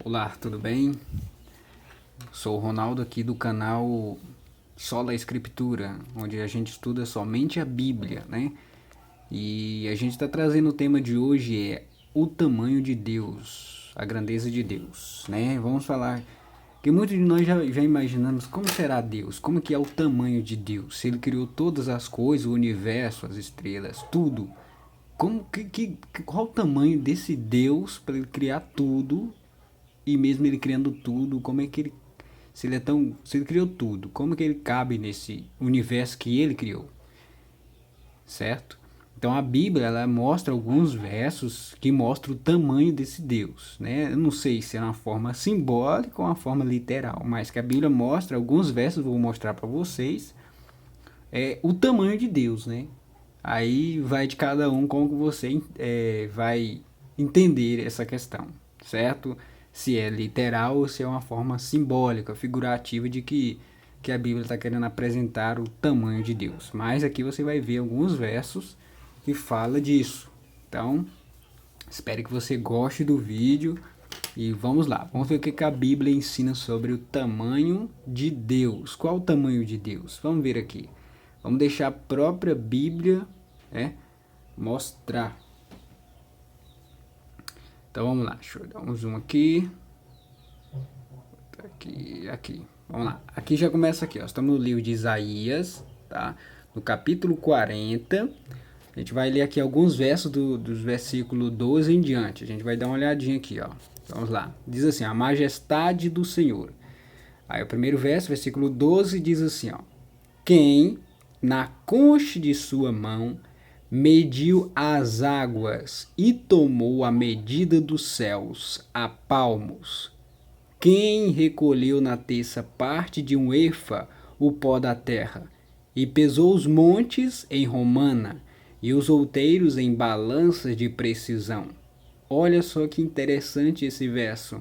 Olá, tudo bem? Sou o Ronaldo aqui do canal Sola Escritura, onde a gente estuda somente a Bíblia, né? E a gente está trazendo o tema de hoje é o tamanho de Deus, a grandeza de Deus, né? Vamos falar que muitos de nós já imaginamos como será Deus, como que é o tamanho de Deus, se Ele criou todas as coisas, o universo, as estrelas, tudo. Qual o tamanho desse Deus para Ele criar tudo? E mesmo ele criando tudo, como é que ele, se ele criou tudo, como é que ele cabe nesse universo que ele criou, certo? Então a Bíblia ela mostra alguns versos que mostram o tamanho desse Deus, né? Eu não sei se é uma forma simbólica ou uma forma literal, mas que a Bíblia mostra alguns versos, vou mostrar para vocês, o tamanho de Deus, né? Aí vai de cada um como você vai entender essa questão, certo? Se é literal ou se é uma forma simbólica, figurativa de que a Bíblia está querendo apresentar o tamanho de Deus. Mas aqui você vai ver alguns versos que fala disso. Então, espero que você goste do vídeo e vamos lá. Vamos ver o que a Bíblia ensina sobre o tamanho de Deus. Qual o tamanho de Deus? Vamos ver aqui. Vamos deixar a própria Bíblia mostrar. Então vamos lá, deixa eu dar um zoom aqui. Aqui. Vamos lá. Aqui já começa aqui, ó. Estamos no livro de Isaías, tá? No capítulo 40. A gente vai ler aqui alguns versos dos versículos 12 em diante. A gente vai dar uma olhadinha aqui, ó. Vamos lá. Diz assim: a majestade do Senhor. Aí o primeiro verso, versículo 12, diz assim, ó: quem na concha de sua mão mediu as águas e tomou a medida dos céus a palmos. Quem recolheu na terça parte de um efa o pó da terra, e pesou os montes em romana, e os outeiros em balanças de precisão. Olha só que interessante esse verso.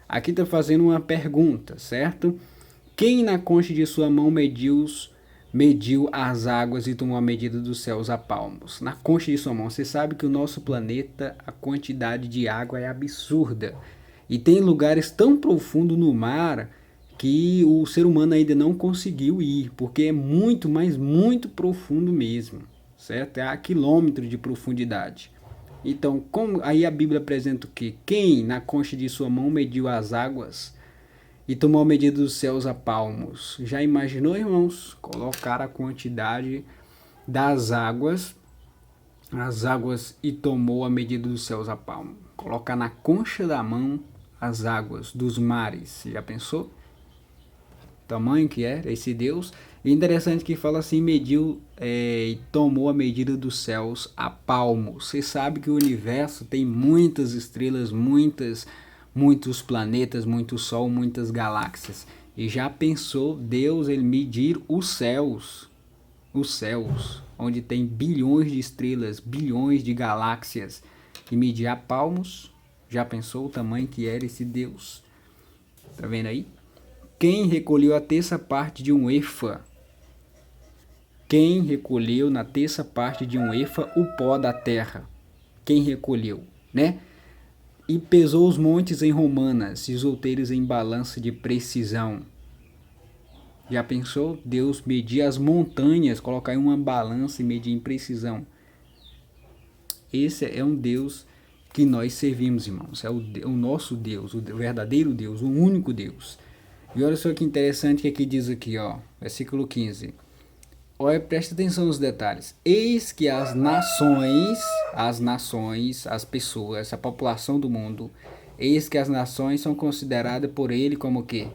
Aqui está fazendo uma pergunta, certo? Quem na concha de sua mão mediu as águas e tomou a medida dos céus a palmos? Na concha de sua mão. Você sabe que o nosso planeta, a quantidade de água é absurda. E tem lugares tão profundos no mar que o ser humano ainda não conseguiu ir, porque é muito, mas muito profundo mesmo, certo? É a quilômetros de profundidade. Então, como aí a Bíblia apresenta o que? Quem na concha de sua mão mediu as águas e tomou a medida dos céus a palmos? Já imaginou, irmãos, colocar a quantidade das águas, as águas e tomou a medida dos céus a palmo? Colocar na concha da mão as águas dos mares. Já pensou? O tamanho que é esse Deus. E interessante que fala assim, mediu e tomou a medida dos céus a palmo. Você sabe que o universo tem muitas estrelas, muitos planetas, muito sol, muitas galáxias. E já pensou Deus ele medir os céus, onde tem bilhões de estrelas, bilhões de galáxias, e medir a palmos? Já pensou o tamanho que era esse Deus? Tá vendo aí? Quem recolheu a terça parte de um efa? Quem recolheu na terça parte de um efa o pó da terra? Quem recolheu, né? E pesou os montes em romanas e os outeiros em balança de precisão. Já pensou? Deus medir as montanhas, colocar em uma balança e medir em precisão. Esse é um Deus que nós servimos, irmãos. É o nosso Deus, o verdadeiro Deus, o único Deus. E olha só que interessante que aqui diz aqui, ó, versículo 15. Olha, presta atenção nos detalhes. Eis que as nações, as pessoas, a população do mundo, eis que as nações são consideradas por ele como o quê?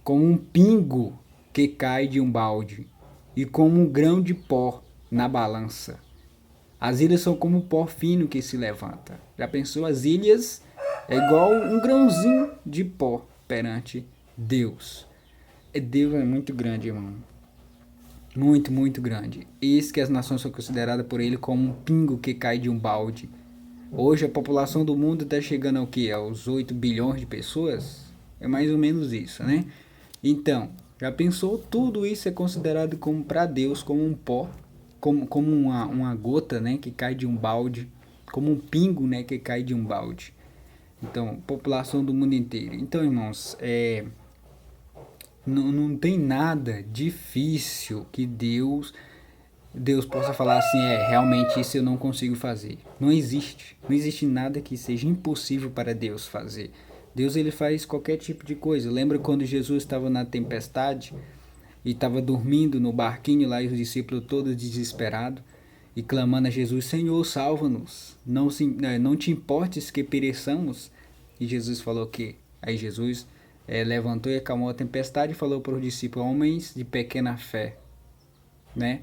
Como um pingo que cai de um balde e como um grão de pó na balança. As ilhas são como um pó fino que se levanta. Já pensou? As ilhas é igual um grãozinho de pó perante Deus. Deus é muito grande, irmão. Muito, muito grande. Eis que as nações são consideradas por ele como um pingo que cai de um balde. Hoje a população do mundo está chegando ao que? Aos 8 bilhões de pessoas? É mais ou menos isso, né? Então, já pensou? Tudo isso é considerado como para Deus como um pó, como uma gota, né, que cai de um balde, como um pingo, né, que cai de um balde. Então, população do mundo inteiro. Então, irmãos, não tem nada difícil que Deus possa falar assim, realmente isso eu não consigo fazer. Não existe. Não existe nada que seja impossível para Deus fazer. Deus, ele faz qualquer tipo de coisa. Lembra quando Jesus estava na tempestade e estava dormindo no barquinho lá e os discípulos todos desesperados e clamando a Jesus, Senhor, salva-nos. Não te importes que pereçamos. E Jesus falou que aí Jesus levantou e acalmou a tempestade e falou para os discípulos, homens de pequena fé, né?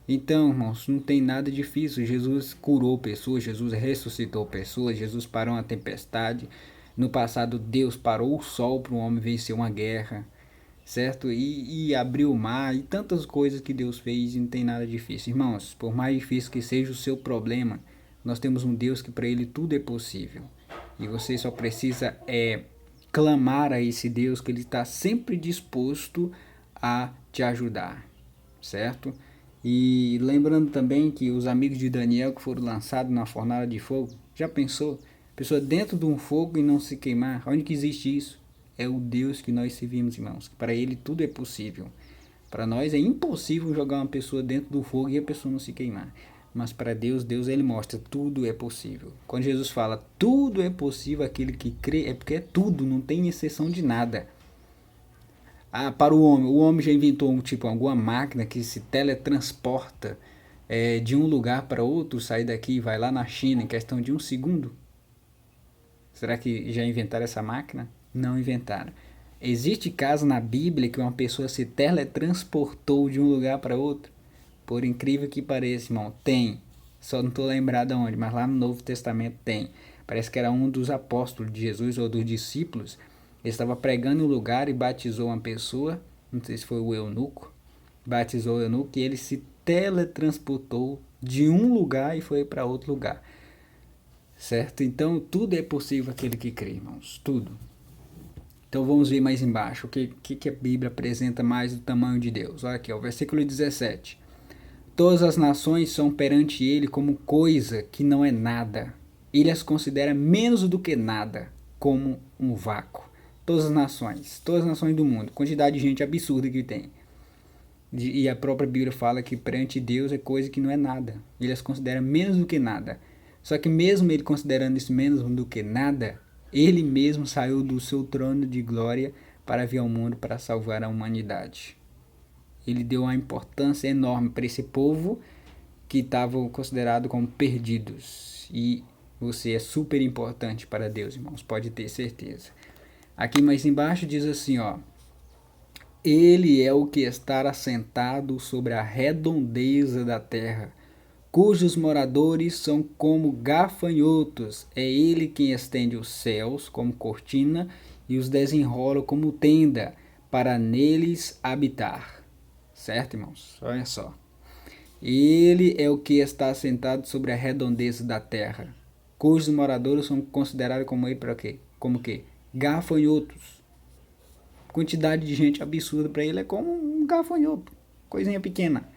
Então, irmãos, não tem nada difícil. Jesus curou pessoas, Jesus ressuscitou pessoas, Jesus parou uma tempestade. No passado, Deus parou o sol para um homem vencer uma guerra, certo? E abriu o mar e tantas coisas que Deus fez e não tem nada difícil. Irmãos, por mais difícil que seja o seu problema, nós temos um Deus que para ele tudo é possível. E você só precisa clamar a esse Deus que ele está sempre disposto a te ajudar, certo? E lembrando também que os amigos de Daniel que foram lançados na fornalha de fogo, já pensou? Pessoa dentro de um fogo e não se queimar, onde que existe isso? É o Deus que nós servimos, irmãos. Para ele tudo é possível. Para nós é impossível jogar uma pessoa dentro do fogo e a pessoa não se queimar. Mas para Deus, ele mostra tudo é possível. Quando Jesus fala tudo é possível, aquele que crê, é porque é tudo, não tem exceção de nada. Para o homem já inventou alguma máquina que se teletransporta de um lugar para outro, sai daqui e vai lá na China em questão de um segundo. Será que já inventaram essa máquina? Não inventaram. Existe caso na Bíblia que uma pessoa se teletransportou de um lugar para outro? Por incrível que pareça, irmão, tem. Só não estou lembrado aonde, mas lá no Novo Testamento tem. Parece que era um dos apóstolos de Jesus ou dos discípulos. Ele estava pregando em um lugar e batizou uma pessoa, não sei se foi o eunuco, batizou o eunuco e ele se teletransportou de um lugar e foi para outro lugar. Certo? Então, tudo é possível aquele que crê, irmãos. Tudo. Então, vamos ver mais embaixo. O que a Bíblia apresenta mais do tamanho de Deus? Olha aqui, o versículo 17. Todas as nações são perante ele como coisa que não é nada. Ele as considera menos do que nada, como um vácuo. Todas as nações do mundo. Quantidade de gente absurda que tem. E a própria Bíblia fala que perante Deus é coisa que não é nada. Ele as considera menos do que nada. Só que mesmo ele considerando isso menos do que nada, ele mesmo saiu do seu trono de glória para vir ao mundo para salvar a humanidade. Ele deu uma importância enorme para esse povo que estavam considerados como perdidos. E você é super importante para Deus, irmãos, pode ter certeza. Aqui mais embaixo diz assim, ó. Ele é o que está assentado sobre a redondeza da terra, cujos moradores são como gafanhotos. É ele quem estende os céus como cortina e os desenrola como tenda, para neles habitar. Certo, irmãos? Olha só. Ele é o que está assentado sobre a redondeza da terra, cujos moradores são considerados como ele para quê? Como que? Gafanhotos. Quantidade de gente absurda para ele é como um gafanhoto, coisinha pequena.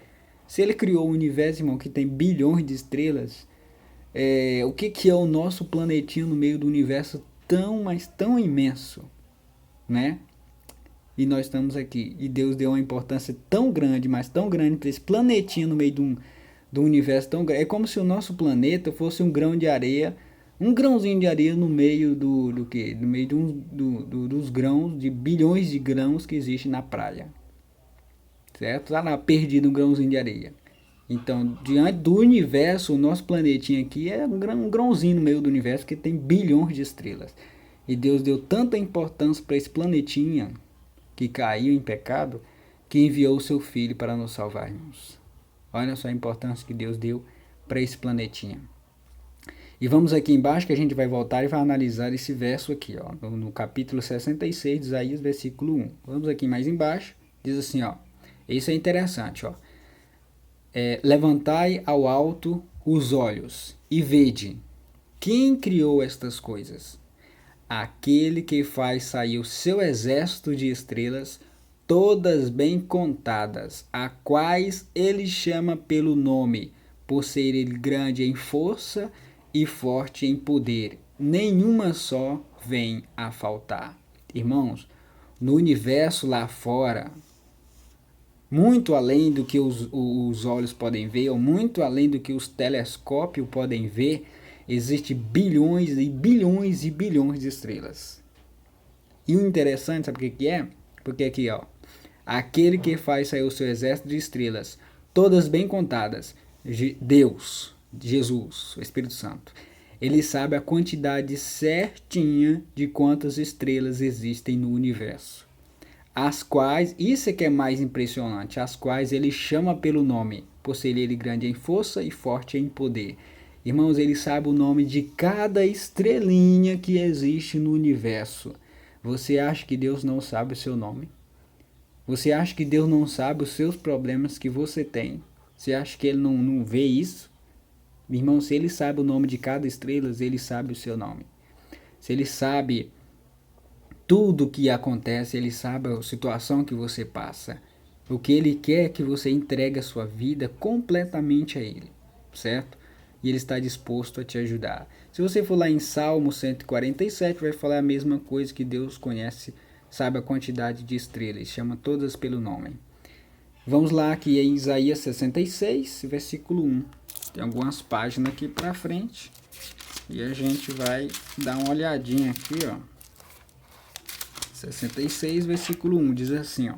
Se ele criou o universo, irmão, que tem bilhões de estrelas, o que é o nosso planetinho no meio do universo tão, mas tão imenso, né? E nós estamos aqui. E Deus deu uma importância tão grande, mas tão grande para esse planetinho no meio do universo tão grande. É como se o nosso planeta fosse um grão de areia, um grãozinho de areia no meio do quê? No meio dos grãos, de bilhões de grãos que existem na praia. Certo? Tá lá perdido um grãozinho de areia. Então, diante do universo, o nosso planetinha aqui é um grãozinho no meio do universo que tem bilhões de estrelas. E Deus deu tanta importância para esse planetinha que caiu em pecado, que enviou o seu filho para nos salvar, irmãos. Olha só a importância que Deus deu para esse planetinha. E vamos aqui embaixo que a gente vai voltar e vai analisar esse verso aqui, ó, no capítulo 66 de Isaías, versículo 1. Vamos aqui mais embaixo, diz assim, ó. Isso é interessante, ó. Levantai ao alto os olhos e vede quem criou estas coisas. Aquele que faz sair o seu exército de estrelas, todas bem contadas, a quais ele chama pelo nome, por ser ele grande em força e forte em poder. nenhuma só vem a faltar. Irmãos, no universo lá fora, muito além do que os olhos podem ver, ou muito além do que os telescópios podem ver, existem bilhões e bilhões e bilhões de estrelas. E o interessante, sabe o que é? Porque aqui, ó, aquele que faz sair o seu exército de estrelas, todas bem contadas, Deus, Jesus, o Espírito Santo, ele sabe a quantidade certinha de quantas estrelas existem no universo. As quais, isso é que é mais impressionante, as quais ele chama pelo nome, por ser ele grande em força e forte em poder. Irmãos, ele sabe o nome de cada estrelinha que existe no universo. Você acha que Deus não sabe o seu nome? Você acha que Deus não sabe os seus problemas que você tem? Você acha que ele não vê isso? Irmão, se ele sabe o nome de cada estrela, ele sabe o seu nome. Se ele sabe tudo o que acontece, ele sabe a situação que você passa. O que ele quer é que você entregue a sua vida completamente a ele, certo? E ele está disposto a te ajudar. Se você for lá em Salmo 147, vai falar a mesma coisa, que Deus conhece, sabe a quantidade de estrelas, chama todas pelo nome. Vamos lá aqui em Isaías 66, versículo 1. Tem algumas páginas aqui para frente e a gente vai dar uma olhadinha aqui, ó. 66, versículo 1, diz assim, ó.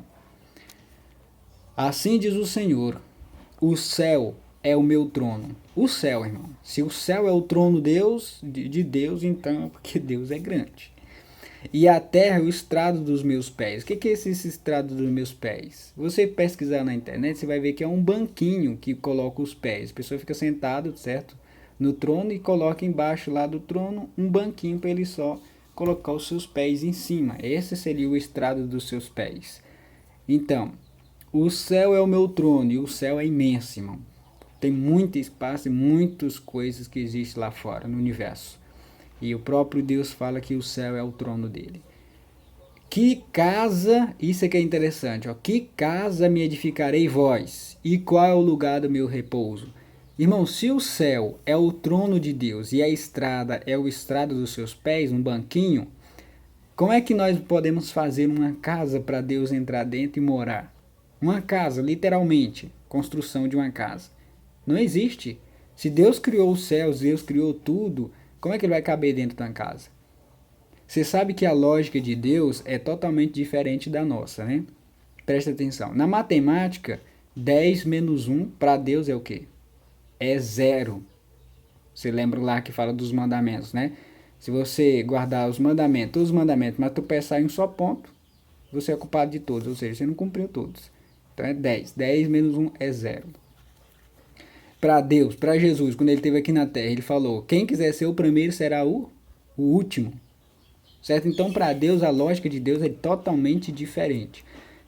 Assim diz o Senhor, o céu é o meu trono. O céu, irmão. Se o céu é o trono de Deus, então é porque Deus é grande. E a terra é o estrado dos meus pés. O que é esse estrado dos meus pés? Você pesquisar na internet, você vai ver que é um banquinho que coloca os pés. A pessoa fica sentada, certo? No trono e coloca embaixo lá do trono um banquinho para ele só colocar os seus pés em cima. Esse seria o estrado dos seus pés. Então, o céu é o meu trono e o céu é imenso, irmão. Tem muito espaço e muitas coisas que existem lá fora, no universo. E o próprio Deus fala que o céu é o trono dele. Que casa, isso é que é interessante, ó. Que casa me edificarei vós? E qual é o lugar do meu repouso? Irmão, se o céu é o trono de Deus e a estrada é o estrado dos seus pés, um banquinho, como é que nós podemos fazer uma casa para Deus entrar dentro e morar? Uma casa, literalmente, construção de uma casa. Não existe. Se Deus criou os céus, Deus criou tudo, como é que ele vai caber dentro de uma casa? Você sabe que a lógica de Deus é totalmente diferente da nossa, né? Presta atenção. Na matemática, 10 menos 1 para Deus é o quê? É zero. Você lembra lá que fala dos mandamentos, né? Se você guardar os mandamentos, mas tu pensar em um só ponto, você é culpado de todos, ou seja, você não cumpriu todos. Então é 10. 10 menos 1 é zero. Para Deus, para Jesus, quando ele esteve aqui na terra, ele falou: quem quiser ser o primeiro será o último. Certo? Então, para Deus, a lógica de Deus é totalmente diferente.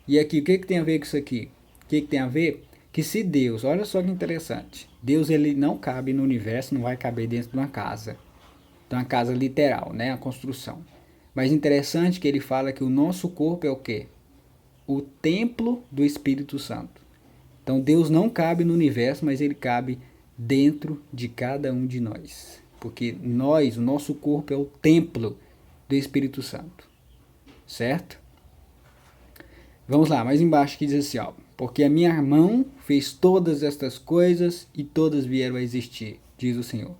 E aqui, o que tem a ver com isso aqui? O que tem a ver? Que se Deus, olha só que interessante, Deus ele não cabe no universo, não vai caber dentro de uma casa. Então, uma casa literal, né? A construção. Mas interessante que ele fala que o nosso corpo é o quê? O templo do Espírito Santo. Então Deus não cabe no universo, mas ele cabe dentro de cada um de nós. Porque nós, o nosso corpo é o templo do Espírito Santo. Certo? Vamos lá, mais embaixo que diz assim, ó. Porque a minha mão fez todas estas coisas e todas vieram a existir, diz o Senhor.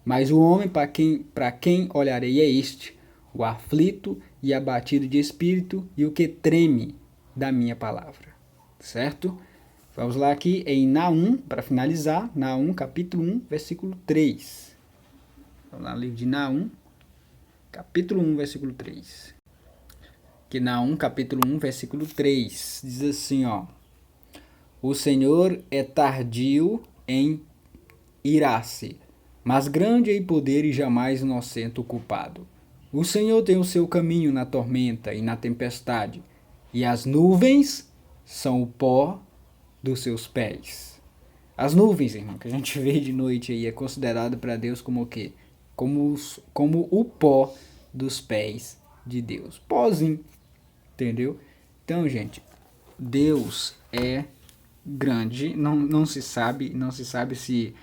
Mas o homem para quem olharei é este, o aflito e abatido de espírito e o que treme da minha palavra. Certo? Vamos lá aqui em Naum, para finalizar, Naum capítulo 1, versículo 3. Vamos lá no livro de Naum, capítulo 1, versículo 3. Que Naum capítulo 1, versículo 3, diz assim, ó. O Senhor é tardio em irar-se, mas grande em poder e jamais inocente o culpado. O Senhor tem o seu caminho na tormenta e na tempestade, e as nuvens são o pó dos seus pés. As nuvens, irmão, que a gente vê de noite aí, é considerado para Deus como o quê? Como o pó dos pés de Deus. Pózinho, entendeu? Então, gente, Deus é grande. Não se sabe se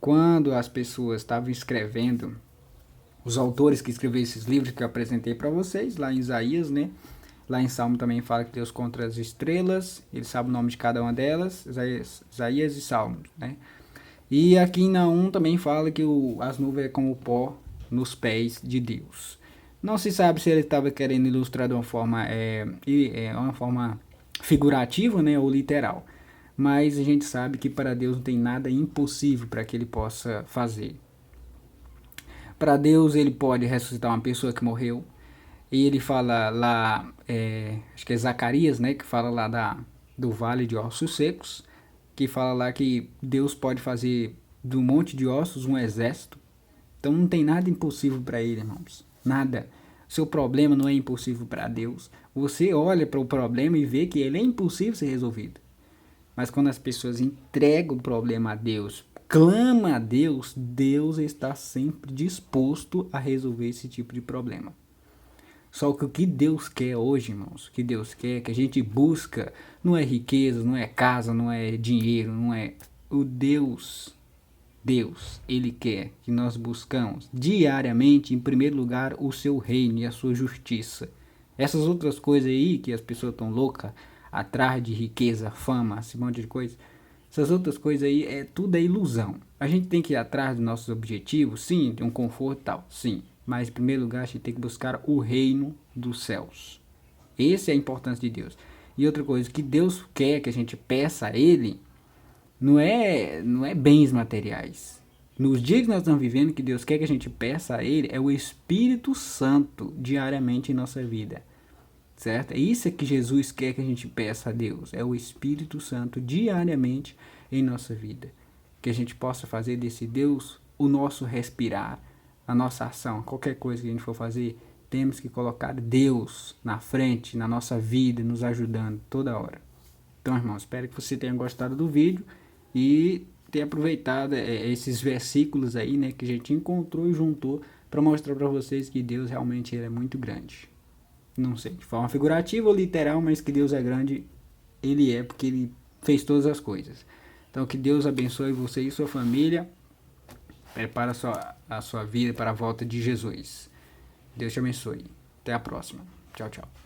quando as pessoas estavam escrevendo os autores que escreveram esses livros que eu apresentei para vocês, lá em Isaías, né? Lá em Salmo também fala que Deus contra as estrelas, ele sabe o nome de cada uma delas, Isaías e Salmos, né? E aqui em Naum também fala que as nuvens é como o pó nos pés de Deus. Não se sabe se ele estava querendo ilustrar de uma forma figurativa, né, ou literal. Mas a gente sabe que para Deus não tem nada impossível para que ele possa fazer. Para Deus ele pode ressuscitar uma pessoa que morreu. E ele fala lá, acho que é Zacarias, né, que fala lá do vale de ossos secos, que fala lá que Deus pode fazer de um monte de ossos um exército. Então não tem nada impossível para ele, irmãos. Nada. Seu problema não é impossível para Deus. Você olha para o problema e vê que ele é impossível ser resolvido. Mas quando as pessoas entregam o problema a Deus, clama a Deus, Deus está sempre disposto a resolver esse tipo de problema. Só que o que Deus quer hoje, irmãos, o que Deus quer, que a gente busca, não é riqueza, não é casa, não é dinheiro, não é o Deus. Deus, Ele quer que nós buscamos diariamente, em primeiro lugar, o seu reino e a sua justiça. Essas outras coisas aí, que as pessoas estão loucas, atrás de riqueza, fama, esse monte de coisa, essas outras coisas aí, tudo é ilusão. A gente tem que ir atrás dos nossos objetivos, sim, de um conforto e tal, sim. Mas, em primeiro lugar, a gente tem que buscar o reino dos céus. Essa é a importância de Deus. E outra coisa, que Deus quer que a gente peça a Ele, não é bens materiais. Nos dias que nós estamos vivendo, que Deus quer que a gente peça a Ele, é o Espírito Santo diariamente em nossa vida. Certo? É isso que Jesus quer que a gente peça a Deus. É o Espírito Santo diariamente em nossa vida. Que a gente possa fazer desse Deus o nosso respirar, a nossa ação. Qualquer coisa que a gente for fazer, temos que colocar Deus na frente, na nossa vida, nos ajudando toda hora. Então, irmão, espero que você tenha gostado do vídeo e tenha aproveitado esses versículos aí, né, que a gente encontrou e juntou para mostrar para vocês que Deus realmente é muito grande. Não sei, de forma figurativa ou literal, mas que Deus é grande, Ele é, porque Ele fez todas as coisas. Então, que Deus abençoe você e sua família. Prepara a sua vida para a volta de Jesus. Deus te abençoe. Até a próxima. Tchau, tchau.